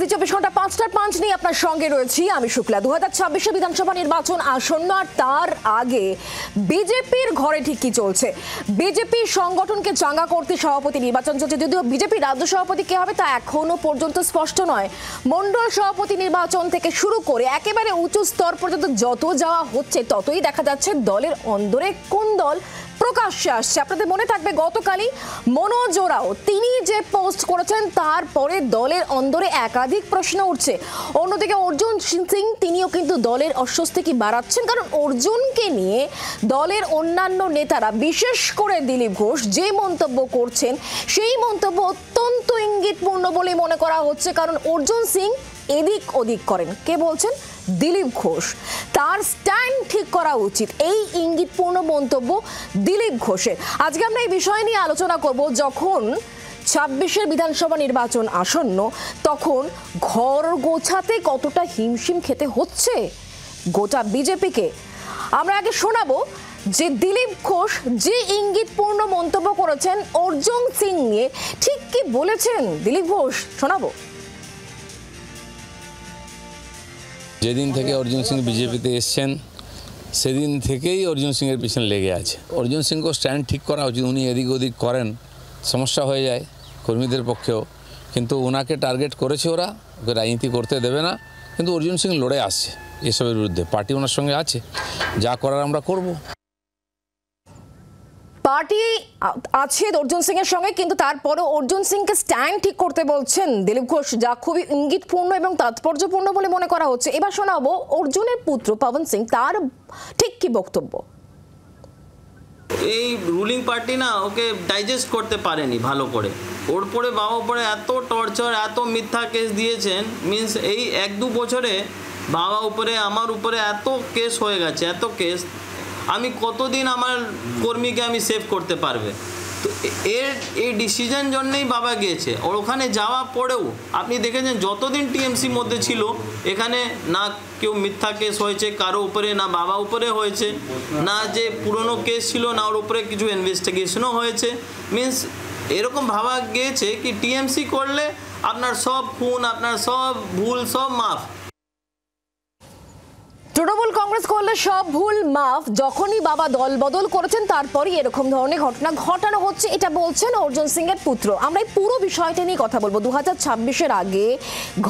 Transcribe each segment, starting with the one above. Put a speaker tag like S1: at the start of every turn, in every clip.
S1: 24 ঘন্টা 5টার 5 নিয়ে আপনার সঙ্গে রয়েছি আমি শুক্লা। 2026 বিধানসভা নির্বাচন আসন্ন, আর তার আগে বিজেপির ঘরে ঠিক কি চলছে? বিজেপি সংগঠনকে চাঙ্গা করতে সভাপতি নির্বাচন চলছে, যদিও বিজেপি রাজ্য সভাপতি কে হবে তা এখনো পর্যন্ত স্পষ্ট নয়। মন্ডল সভাপতি নির্বাচন থেকে শুরু করে একেবারে উঁচু স্তর পর্যন্ত যত যাওয়া হচ্ছে ততই দেখা যাচ্ছে দলের অন্দরে কোন দল প্রকাশ্যে আসছে। আপনাদের মনে থাকবে গতকালই মনোজ ওরাও তিনি যে পোস্ট করেছেন তারপরে দলের অন্দরে একাধিক প্রশ্ন উঠছে। অন্যদিকে অর্জুন সিং তিনিও কিন্তু দলের অস্বস্তি বাড়াচ্ছেন, কারণ অর্জুনকে নিয়ে দলের অন্যান্য নেতারা বিশেষ করে দিলীপ ঘোষ যে মন্তব্য করছেন সেই মন্তব্য অত্যন্ত ইঙ্গিতপূর্ণ বলে মনে করা হচ্ছে। কারণ অর্জুন সিং এদিক ওদিক করেন, কে বলছেন? দিলীপ ঘোষ। তার স্ট্যান্ড ঠিক করা উচিত, এই ইঙ্গিতপূর্ণ মন্তব্য দিলীপ ঘোষের। আজকে আমরা এই বিষয় নিয়ে আলোচনা করব। যখন 26 বিধানসভা নির্বাচন আসন্ন, তখন ঘর গোছাতে কতটা হিমশিম খেতে হচ্ছে গোটা বিজেপিকে। আমরা আগে শোনাবো যে দিলীপ ঘোষ যে ইঙ্গিতপূর্ণ মন্তব্য করেছেন অর্জুন সিং নিয়ে, ঠিক কি বলেছেন দিলীপ ঘোষ, শোনাবো।
S2: যেদিন থেকে অর্জুন সিং বিজেপিতে এসছেন সেদিন থেকেই অর্জুন সিংয়ের পিছনে লেগে আছে। অর্জুন সিংকে স্ট্যান্ড ঠিক করা উচিত। উনি এদিক ওদিক করেন, সমস্যা হয়ে যায় কর্মীদের পক্ষেও, কিন্তু ওনাকে টার্গেট করেছে ওরা, ওকে রাজনীতি করতে দেবে না। কিন্তু অর্জুন সিং লড়ে আসছে এসবের বিরুদ্ধে, পার্টি ওনার সঙ্গে আছে, যা করার আমরা করব।
S1: পার্টি আছে অর্জুন সিং এর সঙ্গে, কিন্তু তারপরে অর্জুন সিংকে স্ট্যান্ড ঠিক করতে বলছেন দিলীপ ঘোষ, যা খুবই ইঙ্গিতপূর্ণ এবং তাৎপর্যপূর্ণ বলে মনে করা হচ্ছে। এবার শোনাবো অর্জুনের পুত্র পবন সিং, তার ঠিক কি বক্তব্য।
S3: এই রুলিং পার্টি না ওকে ডাইজেস্ট করতে পারেনি ভালো করে। ওর পরে বাবা উপরে এত টর্চার, এত মিথ্যা কেস দিয়েছেন, মিনস এই 1-2 বছরে বাবা উপরে আমার উপরে এত কেস হয়ে গেছে, এত কেস। আমি কতদিন আমার কর্মীকে আমি সেভ করতে পারবে? তো এই ডিসিশন জন্যই বাবা গিয়েছে। ওর ওখানে যাওয়া পরেও আপনি দেখেছেন যতদিন টিএমসি মধ্যে ছিল, এখানে না কেউ মিথ্যা কেস হয়েছে কারো উপরে, না বাবা উপরে হয়েছে, না যে পুরনো কেস ছিল না ওর উপরে কিছু ইনভেস্টিগেশনও হয়েছে। মিনস এরকম ভাবা গিয়েছে কি টিএমসি করলে আপনার সব খুন, আপনার সব ভুল সব মাফ।
S1: তৃণমূল কংগ্রেস করলে সব ভুল মাফ। যখনই বাবা দল বদল করেছেন তারপরই এরকম ধরনের ঘটনা ঘটানো হচ্ছে, এটা বলছেন অর্জুন সিং এর পুত্র। আমরা এই পুরো বিষয়টা নিয়ে কথা বলবো। 2026 আগে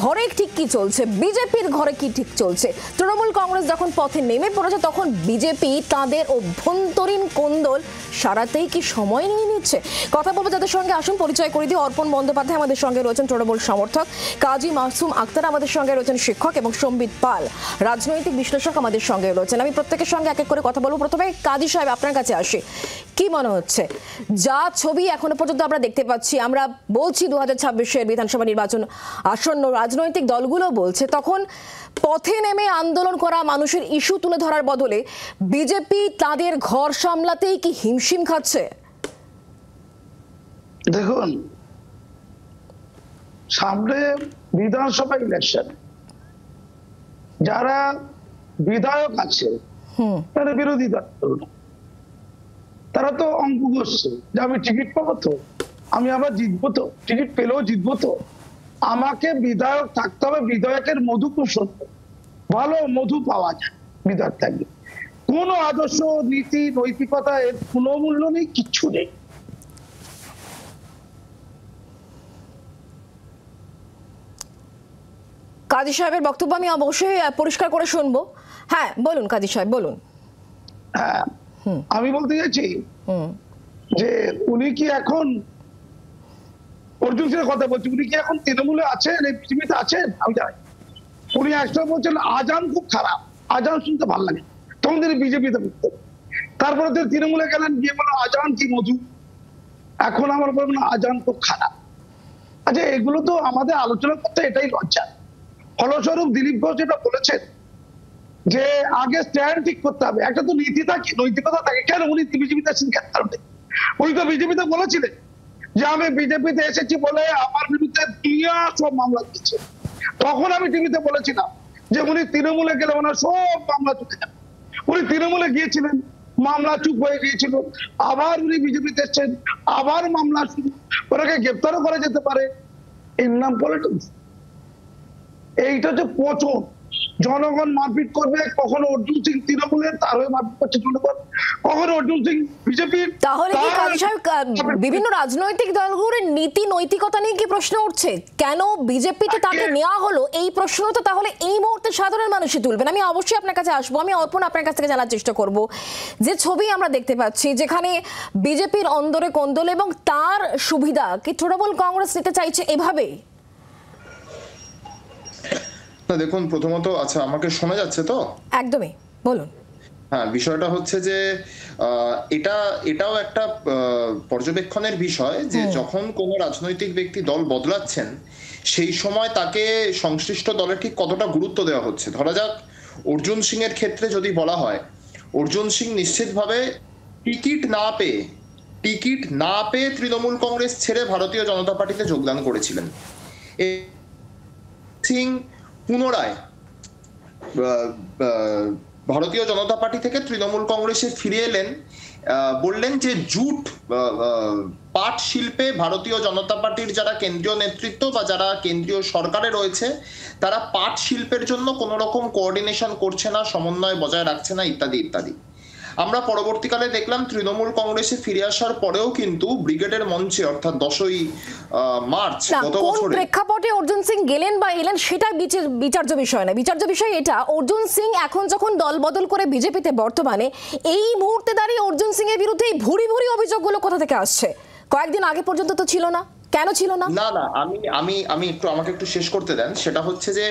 S1: ঘরে ঠিক কি চলছে, বিজেপির ঘরে কি ঠিক চলছে। তৃণমূল কংগ্রেস যখন পথে নেমে পড়েছে তখন বিজেপি তাদের অভ্যন্তরীণ কোন্দল সারাতেই কি সময় নিয়ে নিচ্ছে? কথা বলবো যাদের সঙ্গে, আসুন পরিচয় করে দিই। অর্পণ বন্দ্যোপাধ্যায় আমাদের সঙ্গে রয়েছেন, তৃণমূল সমর্থক। কাজী মাসুম আক্তার আমাদের সঙ্গে রয়েছেন, শিক্ষক। এবং সম্বিত পাল, রাজনৈতিক বিশ্লেষক আমাদের সঙ্গে রয়েছেন। আমি প্রত্যেকের সঙ্গে এক এক করে কথা বলবো। প্রথমে কাজী সাহেব, আপনার কাছে আসি। কি মনে হচ্ছে, যা ছবি এখনো পর্যন্ত আমরা দেখতে পাচ্ছি, আমরা বলছি 2026 বিধানসভা নির্বাচন আসন্ন, রাজনৈতিক দলগুলো বলছে, তখন পথে নেমে আন্দোলন করা মানুষের ইস্যু তুলে ধরার বদলে বিজেপি তাদের ঘর সামলাতেই কি হিমশিম খাচ্ছে?
S4: দেখুন, সামনে বিধানসভা ইলেকশন, যারা বিধায়ক আছে তারা বিরোধী দল, তারা তো অঙ্ক করছে যে আমি টিকিট পাবো তো, আমি আবার জিতবো তো, টিকিট পেলেও জিতবো তো, আমাকে বিধায়ক থাকতে হবে। বিধায়কের মধু খুব সত্য, ভালো মধু পাওয়া যায় বিধায়ক থাকলে। কোন আদর্শ, নীতি, নৈতিকতা এর কোনো মূল্য নেই, কিচ্ছু নেই।
S1: কাজী সাহেবের বক্তব্য আমি অবশ্যই পরিষ্কার করে শুনবো। হ্যাঁ বলুন কাজী সাহেব, বলুন।
S4: হ্যাঁ, আমি বলতে চাইছি যে উনি কি এখন, অর্জুন সিংয়ের কথা বলছি, উনি কি এখন তৃণমূলে আছেন, এই পৃথিবীতে আছেন? আমি জানি। উনি একটা বলছেন আজান খুব খারাপ, আজান শুনতে ভালো লাগে, তখন তিনি বিজেপিতে বুঝতেন। তারপরে তিনি তৃণমূলে গেলেন, গিয়ে বলেন আজান কি মধু। এখন আমার বলবেন আজান খুব খারাপ। আচ্ছা, এগুলো তো আমাদের আলোচনা করতে এটাই লজ্জা। ফলস্বরূপ দিলীপ ঘোষ যেটা বলেছেন যে আগে স্ট্যান্ড ঠিক করতে হবে, একটা তো নীতি থাকে, নৈতিকতা থাকে। কেন উনি বিজেপিতে আছেন কেন? উনি তো বিজেপিতে বলেছিলেন যে আমি বিজেপিতে এসেছি বলে আমার বিরুদ্ধে দুনিয়া সব মামলা দিচ্ছে। তখন আমি টিভিতে বলেছিলাম যে উনি তৃণমূলে গেলে ওনার সব মামলা চুকে যাবে। উনি তৃণমূলে গিয়েছিলেন, মামলা চুপ হয়ে গিয়েছিল, আবার উনি বিজেপিতে এসেছেন, আবার মামলা শুরু, ওনাকে গ্রেপ্তারও করা যেতে পারে। এর নাম পলিটিক্স। এইটা হচ্ছে পচন। জনগণ মারপিট করবে, কখনো অর্জুন সিং তৃণমূলের তার হয়ে মারপিট করছে জনগণ, কখনো অর্জুন সিং বিজেপির।
S1: তাহলে কি কাজী সাহেব বিভিন্ন রাজনৈতিক দলগুলোর নীতি নৈতিকতা নিয়ে কি প্রশ্ন উঠছে? কেন বিজেপিতে তাকে নেওয়া হলো এই প্রশ্ন তো তাহলে এই মুহূর্তে সাধারণ মানুষই তুলবেন। আমি অবশ্যই আপনার কাছে আসবো। আমি অর্পণ আপনার কাছ থেকে জানার চেষ্টা করব যে ছবি আমরা দেখতে পাচ্ছি যেখানে বিজেপির অন্দরে কোন্দল এবং তার সুবিধা কি তৃণমূল কংগ্রেস নিতে চাইছে এভাবে?
S5: না দেখুন, প্রথমত আচ্ছা আমাকে শোনা যাচ্ছে তো?
S1: একদমই, বলুন।
S5: হ্যাঁ, বিষয়টা হচ্ছে যে এটাও একটা পর্যবেক্ষণের বিষয় যে যখন কোনো রাজনৈতিক ব্যক্তি দল বদলাচ্ছেন সেই সময় তাকে সংশ্লিষ্ট দলের ঠিক কতটা গুরুত্ব দেওয়া হচ্ছে। ধরা যাক অর্জুন সিং এর ক্ষেত্রে যদি বলা হয়, অর্জুন সিং নিশ্চিতভাবে টিকিট না পেয়ে তৃণমূল কংগ্রেস ছেড়ে ভারতীয় জনতা পার্টিতে যোগদান করেছিলেন। সিং পুনরায় ভারতীয় জনতা পার্টি থেকে তৃণমূল কংগ্রেসে ফিরে এলেন, বললেন যে জুট পাট শিল্পে ভারতীয় জনতা পার্টির যারা কেন্দ্রীয় নেতৃত্ব বা যারা কেন্দ্রীয় সরকারে রয়েছে তারা পাট শিল্পের জন্য কোনো রকম কোঅর্ডিনেশন করছে না, সমন্বয় বজায় রাখছে না, ইত্যাদি ইত্যাদি। আমরা পরবর্তীকালে দেখলাম তৃণমূল কংগ্রেসে ফিরে আসার পরেও কিন্তু ব্রিগেডের মঞ্চে অর্থাৎ 10ই মার্চ গত বছরে
S1: প্রেক্ষাপটে অর্জুন সিং গেলেন বা এলেন সেটা বিচার্য বিষয় না। বিচার্য বিষয় এটা অর্জুন সিং এখন যখন দল বদল করে বিজেপিতে বর্তমানে এই মুহূর্তে দাঁড়িয়ে অর্জুন সিং এর বিরুদ্ধে এই ভুরি ভুরি অভিযোগগুলো কোথা থেকে আসছে? কয়েকদিন আগে পর্যন্ত তো ছিল না, কেন ছিল না?
S5: না না, আমি আমাকে একটু শেষ করতে দেন। সেটা হচ্ছে যে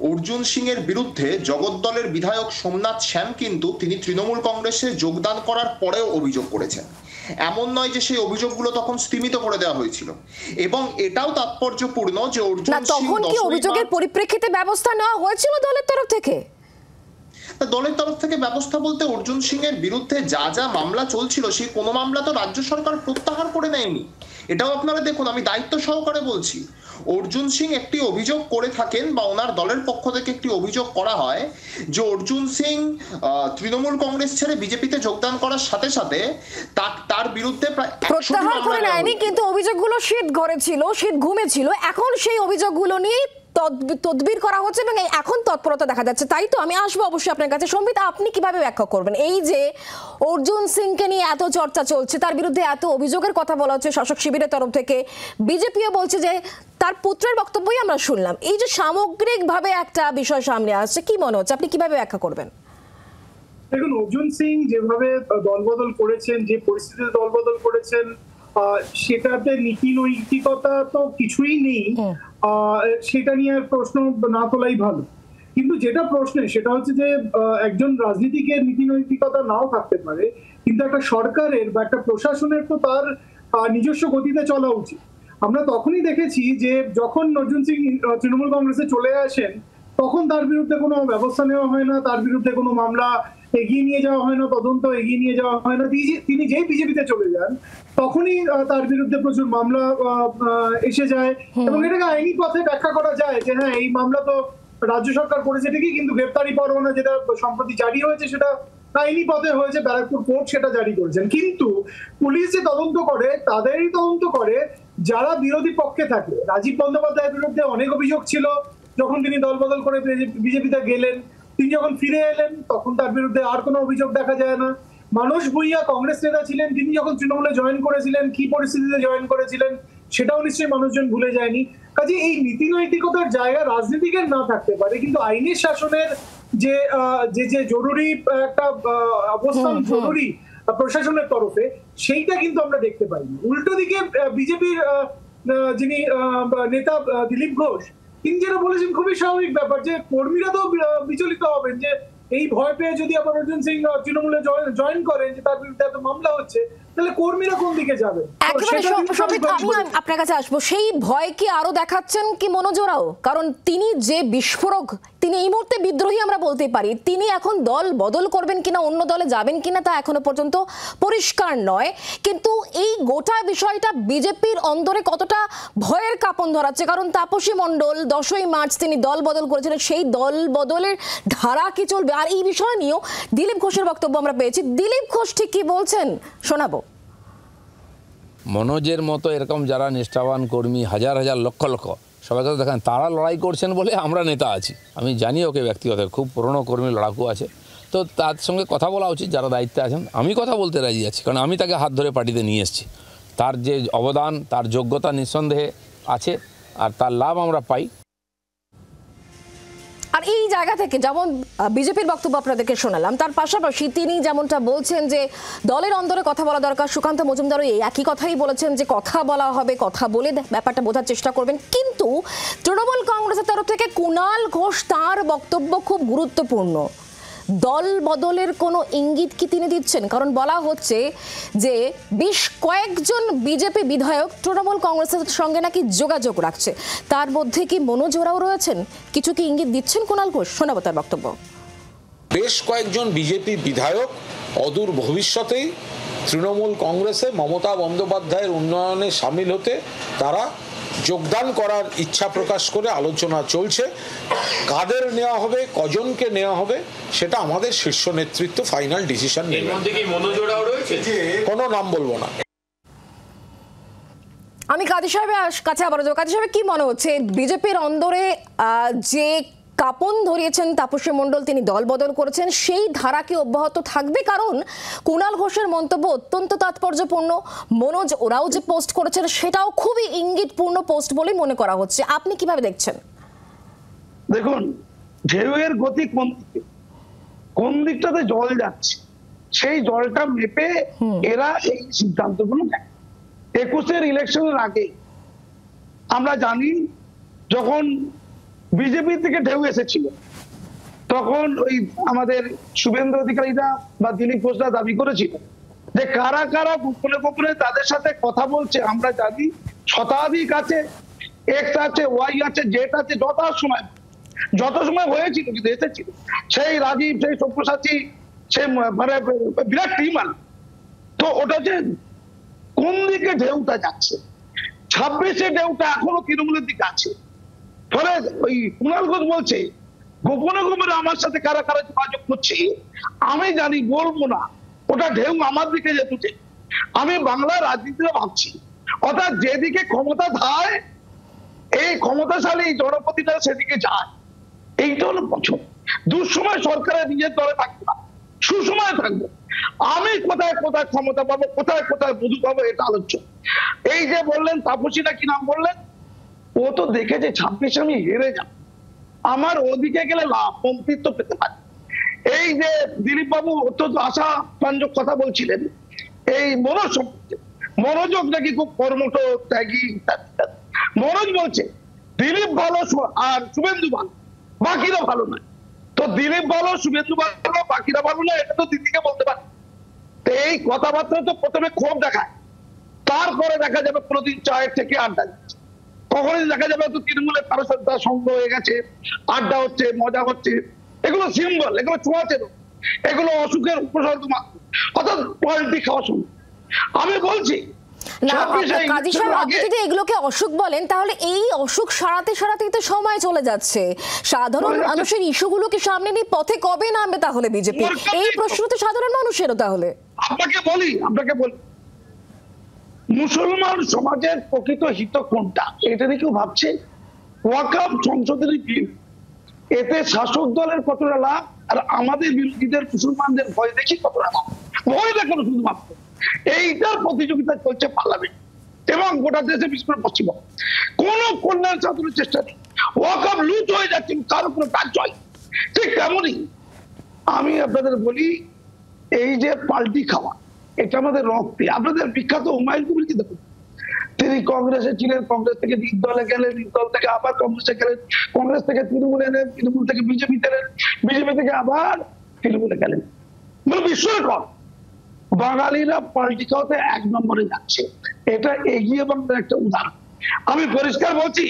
S5: অর্জুন সিং এর বিরুদ্ধে জগদ্দলের বিধায়ক সোমনাথ শ্যাম কিন্তু তিনি তৃণমূল কংগ্রেসে যোগদান করার পরেও অভিযোগ করেছেন। এমন নয় যে সেই অভিযোগগুলো তখন স্তীমিত করে দেওয়া হয়েছিল। এবং এটাও তাৎপর্যপূর্ণ যে অর্জুন সিং
S1: তখন কি অভিযোগের পরিপ্রেক্ষিতে ব্যবস্থা নেওয়া হয়েছিল দলের তরফ থেকে?
S5: দলের তরফ থেকে ব্যবস্থা বলতে অর্জুন সিং এর বিরুদ্ধে যা যা মামলা চলছিল সেই কোনো মামলা তো রাজ্য সরকার প্রত্যাহার করে নেয়নি। এটাও আপনারা দেখুন, আমি দায়িত্ব সহকারে বলছি। অর্জুন সিং একটি অভিযোগ করে থাকেন বা ওনার দলের পক্ষ থেকে একটি অভিযোগ করা হয় যে অর্জুন সিং তৃণমূল কংগ্রেস ছেড়ে বিজেপিতে যোগদান করার সাথে সাথে তার বিরুদ্ধে প্রায়
S1: প্রত্যাহার করে নেয়নি, কিন্তু অভিযোগগুলো শীত ঘরে ছিল, শীত ঘুমে ছিল। এখন সেই অভিযোগগুলো নিয়ে তদবির করা হচ্ছে এবং এখন তৎপরতা দেখা যাচ্ছে, তাই তো? আমি আসবো অবশ্যই আপনার কাছে। সম্বিত, আপনি কিভাবে ব্যাখ্যা করবেন এই যে অর্জুন সিংকে নিয়ে এত চর্চা চলছে, তার বিরুদ্ধে এত অভিযোগের কথা বলা হচ্ছে শাসক শিবিরের তরফ থেকে, বিজেপিও বলছে যে তার পুত্রের বক্তব্যই আমরা শুনলাম, এই যে সামগ্রিকভাবে একটা বিষয় সামনে আসছে, কি মনে হচ্ছে, আপনি কিভাবে ব্যাখ্যা করবেন?
S6: দেখুন, অর্জুন সিং যেভাবে দলবদল করেছেন, যে পরিস্থিতিতে দলবদল করেছেন, সেটাতে নীতি নৈতিকতা তো কিছুই নেই। সেটা নিয়ে প্রশ্ন না তোলাই ভালো। কিন্তু যেটা প্রশ্নে সেটা হচ্ছে যে একজন রাজনীতিকের নীতি নৈতিকতা নাও থাকতে পারে, কিন্তু একটা সরকারের বা একটা প্রশাসনের তো তার নিজস্ব গতিতে চলা উচিত। আমরা তখনই দেখেছি যে যখন অর্জুন সিং তৃণমূল কংগ্রেসে চলে আসেন তখন তার বিরুদ্ধে কোনো ব্যবস্থা নেওয়া হয় না, তার বিরুদ্ধে কোনো মামলা এগিয়ে নিয়ে যাওয়া হয় না, তদন্ত এগিয়ে নিয়ে যাওয়া হয় না। তিনি যেই বিজেপিতে চলে যান তখনই তার বিরুদ্ধে প্রচুর মামলা এসে যায় এবং এটাকে আইনি পথে ব্যাখ্যা করা যায় যে হ্যাঁ, এই মামলা তো রাজ্য সরকার করেছে ঠিকই, কিন্তু গ্রেপ্তারি পরোয়ানা যেটা সম্প্রতি জারি হয়েছে সেটা আইনি পথে হয়েছে, ব্যারাকপুর কোর্ট সেটা জারি করেছেন। কিন্তু পুলিশ যে তদন্ত করে তাদেরই তদন্ত করে যারা বিরোধী পক্ষে থাকে। রাজীব বন্দ্যোপাধ্যায়ের বিরুদ্ধে অনেক অভিযোগ ছিল যখন তিনি দলবদল করে বিজেপিতে গেলেন, তিনি যখন ফিরে এলেন তখন তার বিরুদ্ধে আর কোনো অভিযোগ দেখা যায় না। মানস ভুঁইয়া কংগ্রেস নেতা ছিলেন, তিনি যখন তৃণমূলে জয়েন করেছিলেন, কি পরিস্থিতিতে জয়েন করেছিলেন সেটাও নিশ্চয়ই মানুষজন ভুলে যায়নি। কাজে এই নীতি নৈতিকতার জায়গা রাজনীতিকের না থাকতে পারে, কিন্তু আইনের শাসনের যে যে জরুরি একটা অবস্থান জরুরি প্রশাসনের তরফে, সেইটা কিন্তু আমরা দেখতে পাইনি। উল্টো দিকে বিজেপির যিনি নেতা দিলীপ ঘোষ, তিনি যেটা বলেছেন খুবই স্বাভাবিক ব্যাপার যে কর্মীরা তো বিচলিত হবেন যে এই ভয় পেয়ে যদি আবার অর্জুন সিং তৃণমূলে জয়েন করেন যে তার বিরুদ্ধে এত মামলা হচ্ছে, তাহলে কর্মীরা কোন দিকে যাবেন?
S1: আমি আপনার কাছে আসবো। সেই ভয় কি আরো দেখাচ্ছেন কি মনোজোরাও? কারণ তিনি যে বিস্ফোরক, তিনি এই মুহূর্তে বিদ্রোহী আমরা বলতে পারি। তিনি এখন দল বদল করবেন কিনা, অন্য দলে যাবেন কিনা তা এখনো পর্যন্ত পরিষ্কার নয়। কিন্তু এই গোটা বিষয়টা বিজেপির অন্দরে কতটা ভয়ের কাঁপন ধরাচ্ছে, কারণ তাপসী মণ্ডল 10ই মার্চ তিনি দল বদল করেছিলেন, সেই দল বদলের ধারা কি চলবে? আর এই বিষয় নিয়েও দিলীপ ঘোষের বক্তব্য আমরা পেয়েছি। দিলীপ ঘোষ ঠিক কি বলছেন শোনাবো।
S2: মনোজের মতো এরকম যারা নিষ্ঠাবান কর্মী, হাজার হাজার লক্ষ লক্ষ সবাইকে তো দেখেন, তারা লড়াই করছেন বলে আমরা নেতা আছি। আমি জানি ওকে ব্যক্তিগত, খুব পুরনো কর্মী, লড়াকু আছে, তো তার সঙ্গে কথা বলা উচিত যারা দায়িত্বে আছেন। আমি কথা বলতে রাজি আছি, কারণ আমি তাকে হাত ধরে পার্টিতে নিয়ে এসেছি। তার যে অবদান, তার যোগ্যতা নিঃসন্দেহে আছে, আর তার লাভ আমরা পাই।
S1: আর এই জায়গা থেকে যেমন বিজেপির বক্তব্য আপনাদেরকে শোনালাম, তার পাশাপাশি তিনি যেমনটা বলছেন যে দলের অন্দরে কথা বলা দরকার, সুকান্ত মজুমদারও এই একই কথাই বলেছেন যে কথা বলা হবে, কথা বলে ব্যাপারটা বোঝার চেষ্টা করবেন। কিন্তু তৃণমূল কংগ্রেসের তরফ থেকে কুণাল ঘোষ, তার বক্তব্য খুব গুরুত্বপূর্ণ। দল বদলের কোনো ইঙ্গিত কি তিনি দিচ্ছেন? কারণ বলা হচ্ছে যে বেশ কয়েকজন বিজেপি বিধায়ক তৃণমূল কংগ্রেসের সঙ্গে নাকি যোগাযোগ রাখছে, তার মধ্যে কি মনোজ ওরাও রয়েছেন? কিছু কি ইঙ্গিত দিচ্ছেন কুণাল ঘোষ? শোনাবো তার বক্তব্য।
S7: বেশ কয়েকজন বিজেপি বিধায়ক অদূর ভবিষ্যতেই তৃণমূল কংগ্রেসে মমতা বন্দ্যোপাধ্যায়ের উন্নয়নে সামিল হতে তারা যোগদান করার ইচ্ছা প্রকাশ করে আলোচনা চলছে। কাদের নেওয়া হবে, কজনকে নেওয়া হবে, সেটা আমাদের শীর্ষ নেতৃত্ব ফাইনাল ডিসিশন নেবে। কোনো নাম বলবো না।
S1: আমি কাজী সাহেবের কাছে আবার যাবো। কাজী সাহেব, কি মনে হচ্ছে বিজেপির অন্দরে যে কাপন ধরিয়েছেন তাপসী মণ্ডল, তিনি দল বদল করেছেন, সেই ধারা কি অব্যাহত থাকবে? কারণ কুণাল ঘোষের মন্তব্য অত্যন্ত তাৎপর্যপূর্ণ, মনোজ ওরাও যে পোস্ট করেছেন সেটাও খুবই ইঙ্গিতপূর্ণ পোস্ট বলে মনে করা হচ্ছে। আপনি কিভাবে দেখছেন?
S4: দেখুন, ঢেউয়ের গতি কোন দিকটাতে জল যাচ্ছে, সেই জলটা মেপে এরা এই সিদ্ধান্তগুলো নেয়। 21-এর ইলেকশনের আগে আমরা জানি, যখন বিজেপি থেকে ঢেউ এসেছিল, তখন ওই আমাদের শুভেন্দু অধিকারীরা বা দিলীপ ঘোষরা দাবি করেছিল যে কারা কারা গোপনে গোপনে তাদের সাথে কথা বলছে। আমরা জানি শতাধিক আছে, এক্স আছে, ওয়াই আছে, জেড আছে, যত সময় হয়েছিল কিন্তু এসেছিল, সেই রাজীব, সেই সব্যসাচী, সেই মানে বিরাট টিম। তো ওটা যে কোন দিকে ঢেউটা যাচ্ছে, 26-এ ঢেউটা এখনো তৃণমূলের দিকে আছে। ফলে ওই কুণাল ঘোষ বলছে গোপনে গোপনে আমার সাথে কারা কারা যোগাযোগ করছে, আমি জানি, বলবো না, ওটা ঢেউ আমার দিকে যেতে। আমি বাংলার রাজনীতিতে ভাবছি, অর্থাৎ যেদিকে ক্ষমতা ধায়, এই ক্ষমতাশালী জনপ্রতিনিধিরা সেদিকে যায়। এইটা হলো পছন্দ। দুঃসময় সরকারের নিজের দলে থাকবে না, সুসময় থাকবে। আমি কোথায় কোথায় ক্ষমতা পাবো, কোথায় কোথায় বধু পাবো, এটা আলোচ্য। এই যে বললেন তাপসী না কি নাম বললেন, ও তো দেখেছে 26 আমি হেরে যাব, আমার ওদিকে গেলে লাভ, মন্ত্রিত্ব পেতে পারি। এই যে দিলীপ বাবু অত্যন্ত আশা প্রাঞ্জক কথা বলছিলেন এই মনোজ সম্পর্কে, মনোযোগ নাকি খুব কর্মঠ, ত্যাগী ইত্যাদি। মনোজ বলছে দিলীপ ভালো আর শুভেন্দু ভালো, বাকিরা ভালো নয়। তো দিলীপ ভালো, শুভেন্দু ভালো, বাকিরা ভালো না, এটা তো দিদিকে বলতে পারে। তো এই কথাবার্তা তো প্রথমে ক্ষোভ দেখায়, তারপরে দেখা যাবে কোনোদিন চায়ের থেকে আড্ডা দিচ্ছে, কখনোই দেখা যাবে তো তৃণমূলের কারো সাথে সঙ্গ হয়ে গেছে, আড্ডা হচ্ছে, মজা হচ্ছে। এগুলো সিম্বল, এগুলো ছোঁয়াচে, এগুলো অসুখের উপসর্গ মাত্র, অর্থাৎ পলিটিক্স খাওয়া শুরু। আমি বলছি
S1: কাজী সাহেব, আপনি যদি এগুলোকে অসুখ বলেন, তাহলে এই অসুখ সারাতে সারাতেই তো সময় চলে যাচ্ছে। সাধারণ মানুষের ইস্যুগুলোকে সামনে নিয়ে পথে কবে নামবে তাহলে বিজেপি? এই প্রশ্ন তো সাধারণ মানুষেরও। তাহলে আপনাকে বলি,
S4: মুসলমান সমাজের প্রকৃত হিত কোনটা, এটা নিয়ে কেউ ভাবছে? ওয়াকফ সংশোধনী বিল, এতে শাসক দলের কতটা লাভ, আর আমাদের বিরোধীদের মুসলমানদের ভয় দেখি কতটা লাভ। ভয় দেখানো শুধুমাত্র এইটার প্রতিযোগিতা চলছে পার্লামেন্ট এবং গোটা দেশে, বিশেষ করে পশ্চিমবঙ্গ। কোন কল্যাণ সাধনের চেষ্টা নেই, ওয়াকফ লুট হয়ে যাচ্ছে, তার উপরে কাজ হয়। ঠিক তেমনই আমি আপনাদের বলি, এই যে পাল্টি খাওয়া, এটা আমাদের রক্তে। আপনাদের বিখ্যাত হুমায়ুন কবিরকে দেখুন, তিনি কংগ্রেসে ছিলেন, কংগ্রেস থেকে নির্দলে গেলেন, নির্দল থেকে আবার কংগ্রেসে গেলেন, কংগ্রেস থেকে তৃণমূলে এলেন, তৃণমূল থেকে বিজেপি গেলেন, বিজেপি থেকে আবার তৃণমূলে গেলেন। মানে বিস্ময়কর, বাঙালিরা পাল্টি খাওয়াতে 1 নম্বরে যাচ্ছে। এটা এগিয়ে বাংলার একটা উদাহরণ। আমি পরিষ্কার বলছি,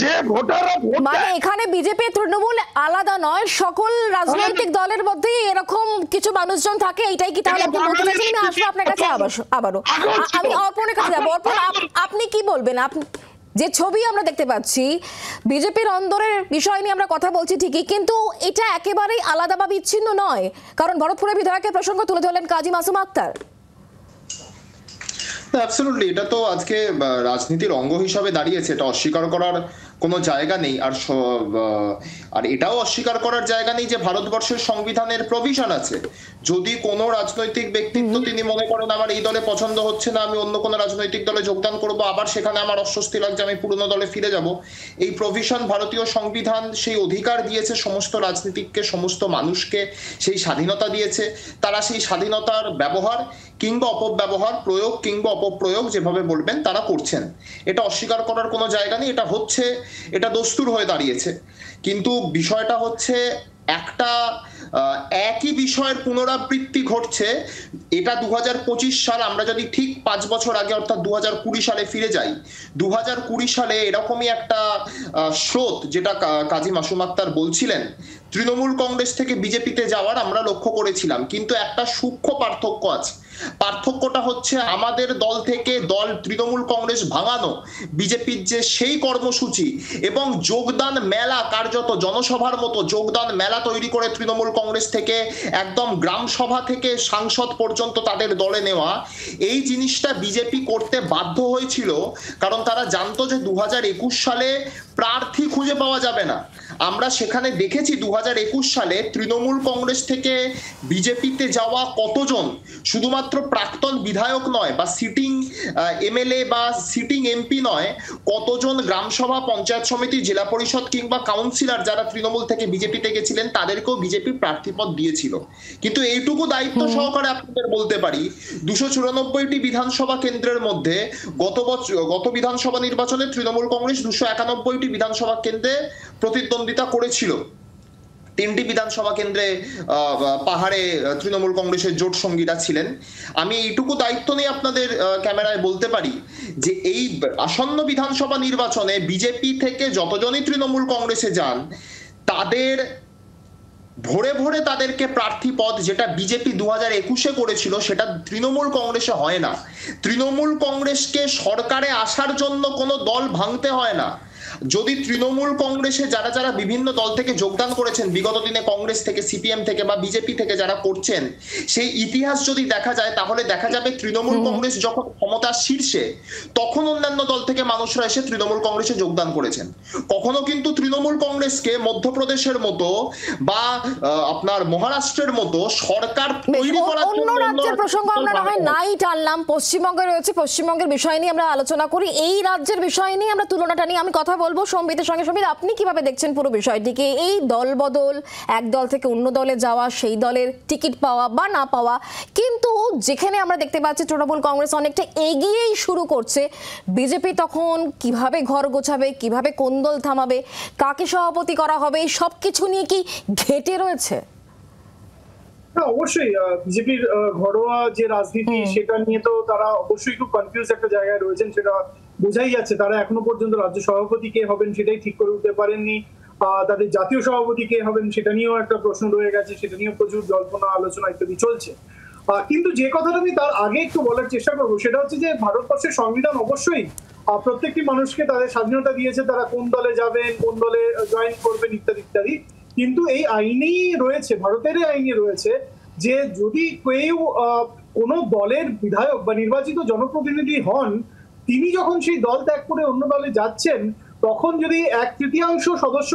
S4: যে ভোটাররা
S1: মানে এখানে বিজেপি তৃণমূল আলাদা নয়, সকল রাজনৈতিক দলের মধ্যে এরকম কিছু মানুষজন থাকে। এটাই কি তাহলে আপনি বলতে চাইছেন? আমি আসবো আপনার কাছে আবারও। আমি অর্পণের কাছে যাবো। অর্পণ, আপনি কি বলবেন? আপনি যে ছবি আমরা দেখতে পাচ্ছি, বিজেপির অন্দরের বিষয় নিয়ে আমরা কথা বলছি ঠিকই, কিন্তু এটা একেবারেই আলাদা বা বিচ্ছিন্ন নয়। কারণ ভরতপুরের বিধায়কের প্রসঙ্গ তুলে ধরলেন কাজী মাসুম আক্তার।
S5: অ্যাবসলিউটলি, এটা তো আজকে রাজনীতির অঙ্গ হিসাবে দাঁড়িয়েছে, এটা অস্বীকার করার কোনো জায়গা নেই। আর এটাও অস্বীকার করার জায়গা নেই যে ভারতবর্ষের সংবিধানের প্রভিশন আছে, যদি কোনো রাজনৈতিক ব্যক্তিত্ব তিনি মনে করেন আমার এই দলে পছন্দ হচ্ছে না, আমি অন্য কোনো রাজনৈতিক দলে যোগদান করব, আবার সেখানে আমার অস্বস্তি লাগছে, আমি পুরনো দলে ফিরে যাব, এই প্রভিশন ভারতীয় সংবিধান সেই অধিকার দিয়েছে সমস্ত রাজনীতিককে, সমস্ত মানুষকে সেই স্বাধীনতা দিয়েছে। তারা সেই স্বাধীনতার ব্যবহার কিংবা অপব্যবহার, প্রয়োগ কিংবা অপপ্রয়োগ যেভাবে বলবেন তারা করছেন, এটা অস্বীকার করার কোনো জায়গা নেই। এটা হচ্ছে, এটা দস্তুর হয়ে দাঁড়িয়েছে। কিন্তু বিষয়টা হচ্ছে একটা একই বিষয়ের পুনরাবৃত্তি ঘটছে। এটা 2025 সাল, আমরা যদি ঠিক 5 বছর আগে অর্থাৎ 2020 সালে ফিরে যাই, 2020 সালে এরকমই একটা স্রোত, যেটা কাজী মাসুম আক্তার বলছিলেন, তৃণমূল কংগ্রেস থেকে বিজেপিতে যাওয়ার আমরা লক্ষ্য করেছিলাম। কিন্তু একটা সূক্ষ্ম পার্থক্য আছে। পার্থক্যটা হচ্ছে আমাদের দল থেকে দল তৃণমূল কংগ্রেস ভাঙানো, বিজেপির যে সেই কর্মসূচি এবং যোগদান মেলা, কার্যত জনসভার মতো যোগদান মেলা তৈরি করে তৃণমূল কংগ্রেস থেকে একদম গ্রাম সভা থেকে সাংসদ পর্যন্ত তাদের দলে নেওয়া, এই জিনিসটা বিজেপি করতে বাধ্য হয়েছিল, কারণ তারা জানতো যে 2021 সালে প্রার্থী খুঁজে পাওয়া যাবে না। আমরা সেখানে দেখেছি 2021 সালে তৃণমূল কংগ্রেস থেকে বিজেপিতে যাওয়া কতজন, শুধুমাত্র প্রাক্তন বিধায়ক নয় বা সিটিং এমএলএ বা সিটিং এমপি নয়, কতজন গ্রামসভা, পঞ্চায়েত সমিতি, জেলা পরিষদ কিংবা কাউন্সিলর যারা তৃণমূল থেকে বিজেপিতে গেছিলেন তাদেরকেও বিজেপি প্রার্থীপদ দিয়েছিল। কিন্তু এইটুকু দায়িত্ব সহকারে আপনাদের বলতে পারি, 294টি বিধানসভা কেন্দ্রের মধ্যে গত বিধানসভা নির্বাচনে তৃণমূল কংগ্রেস 291টি বিধানসভা কেন্দ্রে প্রতিদ্বন্দ্বিতা করেছিল। 3টি বিধানসভা কেন্দ্রে পাহাড়ে তৃণমূল কংগ্রেসের জোট সঙ্গীরা ছিলেন। আমি এইটুকু দায়িত্ব নিয়ে আপনাদের ক্যামেরায় বলতে পারি যে এই আসন্ন বিধানসভা নির্বাচনে বিজেপি থেকে যতজনই তৃণমূল কংগ্রেসে যান, তাদের ভোরে ভোরে তাদেরকে প্রার্থী পদ, যেটা বিজেপি 2021-এ করেছিল, সেটা তৃণমূল কংগ্রেসে হয় না। তৃণমূল কংগ্রেসকে সরকারে আসার জন্য কোনো দল ভাঙতে হয় না। যদি তৃণমূল কংগ্রেসে যারা যারা বিভিন্ন দল থেকে যোগদান করেছেন বিগত দিনে, কংগ্রেস থেকে, সিপিএম থেকে বা বিজেপি থেকে যারা করছেন, সেই ইতিহাস যদি দেখা যায়, তাহলে দেখা যাবে তৃণমূল কংগ্রেস যখন ক্ষমতার শীর্ষে, তখন অন্যান্য দল থেকে মানুষরা এসে তৃণমূল কংগ্রেসে যোগদান করেছেন। কখনো কিন্তু তৃণমূল কংগ্রেসকে মধ্যপ্রদেশের মতো বা আপনার মহারাষ্ট্রের মতো সরকার তৈরি করার
S1: অন্য রাজ্যের প্রসঙ্গ আমরা না হয় নাই টানলাম, পশ্চিমবঙ্গে রয়েছে, পশ্চিমবঙ্গের বিষয় নিয়ে আমরা আলোচনা করি, এই রাজ্যের বিষয় নিয়ে আমরা তুলনাটা নিয়ে আমি কথা বলবো সম্বিতের সঙ্গে। সম্বিত, আপনি কিভাবে দেখছেন পুরো বিষয়টিকে? এই দল বদল, এক দল থেকে অন্য দলে যাওয়া, সেই দলের টিকিট পাওয়া বা না পাওয়া, কিন্তু যেখানে আমরা দেখতে পাচ্ছি তৃণমূল কংগ্রেস অনেকটা এগিয়েই শুরু করছে, বিজেপি তখন কিভাবে ঘর গোছাবে, কিভাবে কোন দল থামাবে, কাকে সভাপতি করা হবে, সবকিছু নিয়ে কি ঘেটে রয়েছে?
S6: অবশ্যই বিজেপির ঘরোয়া যে রাজনীতি, সেটা নিয়ে তো তারা অবশ্যই খুব কনফিউজ একটা জায়গায় রয়েছেন, সেটা বোঝাই যাচ্ছে। তারা এখনো পর্যন্ত রাজ্য সভাপতি কে হবেন সেটাই ঠিক করে উঠতে পারেননি। তাদের জাতীয় সভাপতি কে হবেন সেটা নিয়েও একটা প্রশ্ন রয়ে গেছে, সেটা নিয়েও প্রচুর জল্পনা, আলোচনা ইত্যাদি চলছে। কিন্তু যে কথাটা আমি তার আগে একটু বলার চেষ্টা করবো, সেটা হচ্ছে যে ভারতবর্ষের সংবিধান অবশ্যই প্রত্যেকটি মানুষকে তাদের স্বাধীনতা দিয়েছে, তারা কোন দলে যাবেন, কোন দলে জয়েন করবেন ইত্যাদি ইত্যাদি। কিন্তু এই আইনেই রয়েছে, ভারতের আইনে রয়েছে যে যদি কেউ কোনো দলের বিধায়ক বা নির্বাচিত জনপ্রতিনিধি হন, তিনি যখন সেই দল ত্যাগ করে অন্য দলে যাচ্ছেন, তখন যদি 1/3 সদস্য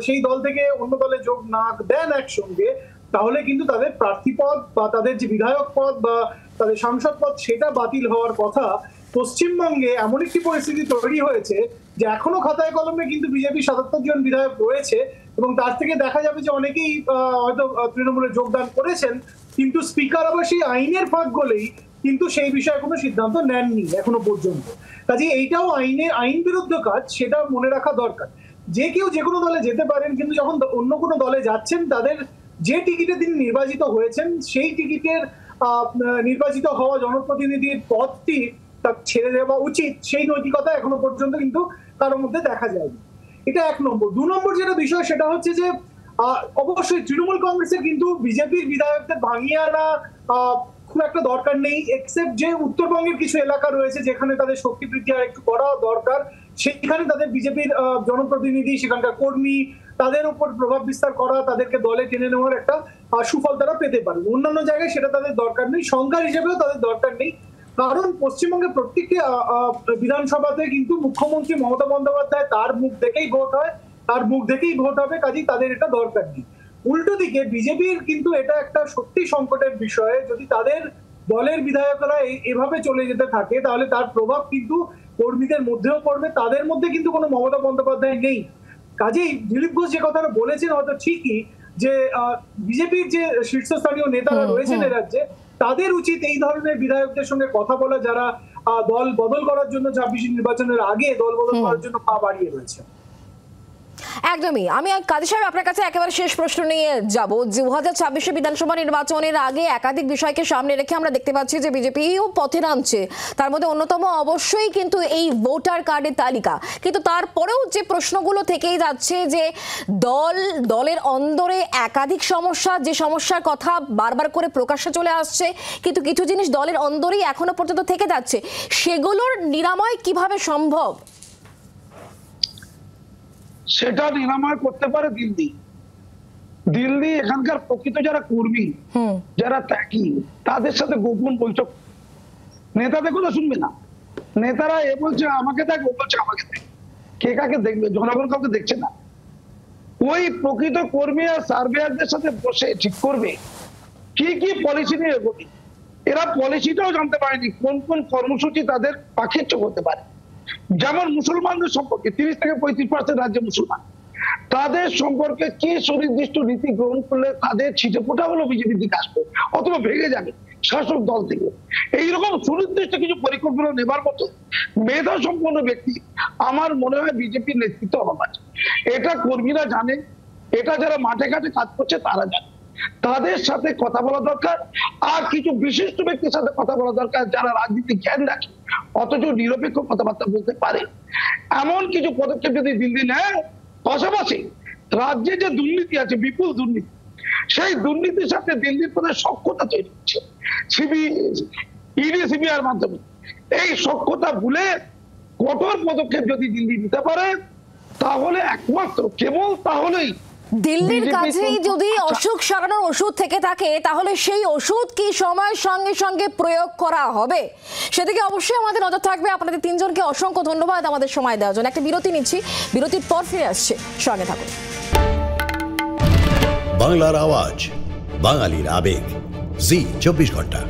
S6: সেই দল থেকে অন্য দলে যোগ না দেন একসঙ্গে, তাহলে কিন্তু তাদের প্রার্থী পদ বা তাদের যে বিধায়ক পদ বা তাদের সাংসদ পদ, সেটা বাতিল হওয়ার কথা। পশ্চিমবঙ্গে এমন একটি পরিস্থিতি তৈরি হয়েছে যে এখনো খাতায় কলমে কিন্তু বিজেপি 77 জন বিধায়ক রয়েছে, এবং তার থেকে দেখা যাবে যে অনেকেই হয়তো তৃণমূলে যোগদান করেছেন, কিন্তু স্পিকার আবার সেই আইনের ফাঁক গলেই কিন্তু সেই বিষয়ে কোনো সিদ্ধান্ত নেননি এখনো পর্যন্ত। কাজে এইটাও আইন বিরুদ্ধ কাজ, সেটা মনে রাখা দরকার। যে কেউ যে কোনো দলে যেতে পারেন, কিন্তু যখন অন্য কোনো দলে যাচ্ছেন, তাদের যে টিকিটে তিনি নির্বাচিত হয়েছেন, সেই টিকিটের নির্বাচিত হওয়া জনপ্রতিনিধির পদটি তার ছেড়ে দেওয়া উচিত, সেই নৈতিকতা এখনো পর্যন্ত কিন্তু কারোর মধ্যে দেখা যায়নি। এটা 1 নম্বর। 2 নম্বর যেটা বিষয়, সেটা হচ্ছে যে অবশ্যই তৃণমূল কংগ্রেসের কিন্তু বিজেপির বিধায়কদের ভাঙিয়ে আনা খুব একটা দরকার নেই, এক্সেপ্ট যে উত্তরবঙ্গের কিছু এলাকা রয়েছে যেখানে তাদের শক্তি বৃদ্ধি আর একটু করা দরকার, সেখানে তাদের বিজেপির জনপ্রতিনিধি, সেখানকার কর্মী, তাদের উপর প্রভাব বিস্তার করা, তাদেরকে দলে টেনে নেওয়ার একটা সুফল তারা পেতে পারে। অন্যান্য জায়গায় সেটা তাদের দরকার নেই, সংখ্যার হিসেবেও তাদের দরকার নেই। কারণ পশ্চিমবঙ্গে প্রত্যেকটি বিধানসভাতে কিন্তু মুখ্যমন্ত্রী মমতা বন্দ্যোপাধ্যায় তার মুখ দেখেই ভোট হয়, তার মুখ দেখেই ভোট হবে, কাজেই তাদের এটা দরকার নেই। উল্টো দিকে বিজেপির কিন্তু এটা একটা সত্যি সংকটের বিষয়। যদি তাদের দলের বিধায়করা এভাবে চলে যেতে থাকে তাহলে তার প্রভাব কিন্তু কর্মীদের মধ্যেও পড়বে। তাদের মধ্যে কিন্তু কোনো মমতা বন্দ্যোপাধ্যায় নেই। কাজেই দিলীপ ঘোষ যে কথাটা বলেছেন হয়তো ঠিকই, যে বিজেপির যে শীর্ষস্থানীয় নেতারা রয়েছেন এ রাজ্যে, তাদের উচিত এই ধরনের বিধায়কদের সঙ্গে কথা বলা যারা দল বদল করার জন্য ২৬ নির্বাচনের আগে দল বদল করার জন্য পা বাড়িয়ে রয়েছে।
S1: একদমই। আমি কাজী সাহেব আপনার কাছে একেবারে শেষ প্রশ্ন নিয়ে যাব। 2026 বিধানসভা নির্বাচনের আগে একাধিক বিষয়কে সামনে রেখে আমরা দেখতে পাচ্ছি যে বিজেপিও পথে নামছে। তার মধ্যে অন্যতম অবশ্যই কিন্তু এই ভোটার কার্ডের তালিকা। কিন্তু তারপরেও যে প্রশ্নগুলো থেকেই যাচ্ছে যে দলের অন্দরে একাধিক সমস্যা, যে সমস্যার কথা বারবার করে প্রকাশ্যে চলে আসছে, কিন্তু কিছু জিনিস দলের অন্দরেই এখনো পর্যন্ত থেকে যাচ্ছে, সেগুলোর নিরাময় কিভাবে সম্ভব?
S4: সেটা নিরাময় করতে পারে দিল্লি এখানকার প্রকৃত যারা কর্মী, যারা ত্যাগী, তাদের সাথে গোপন বৈঠক। নেতাদের কথা শুনবে না। নেতারা এ বলছে আমাকে দেখ, ও বলছে আমাকে দেখ, কে কাকে দেখবে? জনগণ কাউকে দেখছে না। ওই প্রকৃত কর্মী আর সার্ভেয়ারদের সাথে বসে ঠিক করবে কি কি পলিসি নিয়ে এগোবে। এরা পলিসিটাও জানতে পারেনি কোন কোন কর্মসূচি তাদের পাখির চোখ হতে পারে। যেমন মুসলমানদের সম্পর্কে 30 থেকে 35% রাজ্যে মুসলমান, তাদের সম্পর্কে কি সুনির্দিষ্ট নীতি গ্রহণ করলে তাদের ছিটে ফোটা হলো বিজেপির দিকে আসবে অথবা ভেঙে যাবে শাসক দল থেকে। এইরকম সুনির্দিষ্ট কিছু পরিকল্পনা নেবার মতো মেধা সম্পন্ন ব্যক্তি আমার মনে হয় বিজেপির নেতৃত্ব অভাব আছে। এটা কর্মীরা জানে, এটা যারা মাঠে ঘাটে কাজ করছে তারা জানে। তাদের সাথে কথা বলা দরকার, আর কিছু বিশিষ্ট ব্যক্তির সাথে কথা বলা দরকার যারা রাজনীতি জ্ঞান রাখে অথচ নিরপেক্ষ কথাবার্তা বলতে পারে। এমন কিছু পদক্ষেপ যদি দিল্লি নেয়, পাশাপাশি রাজ্যে যে দুর্নীতি আছে, বিপুল দুর্নীতি, সেই দুর্নীতির সাথে দিল্লির প্রতি সখ্যতা তৈরি হচ্ছে ইডি সিবিআইর মাধ্যমে। এই সখ্যতা ভুলে কঠোর পদক্ষেপ যদি দিল্লি নিতে পারে তাহলে একমাত্র কেবল তাহলেই
S1: দিল্লির কাছেই যদি অসুখ সারানোর ওষুধ থেকে থাকে তাহলে সেই ওষুধ কি সময়ের সঙ্গে সঙ্গে প্রয়োগ করা হবে, সেদিকে অবশ্যই আমাদের নজর থাকবে। আপনাদের তিনজনকে অসংখ্য ধন্যবাদ আমাদের সময় দেওয়ার জন্য। একটা বিরতি নিচ্ছি, বিরতির পর ফিরে আসছে, সঙ্গে থাকুন।
S8: বাংলার আওয়াজ, বাঙালির আবেগ, জি 24 ঘন্টা।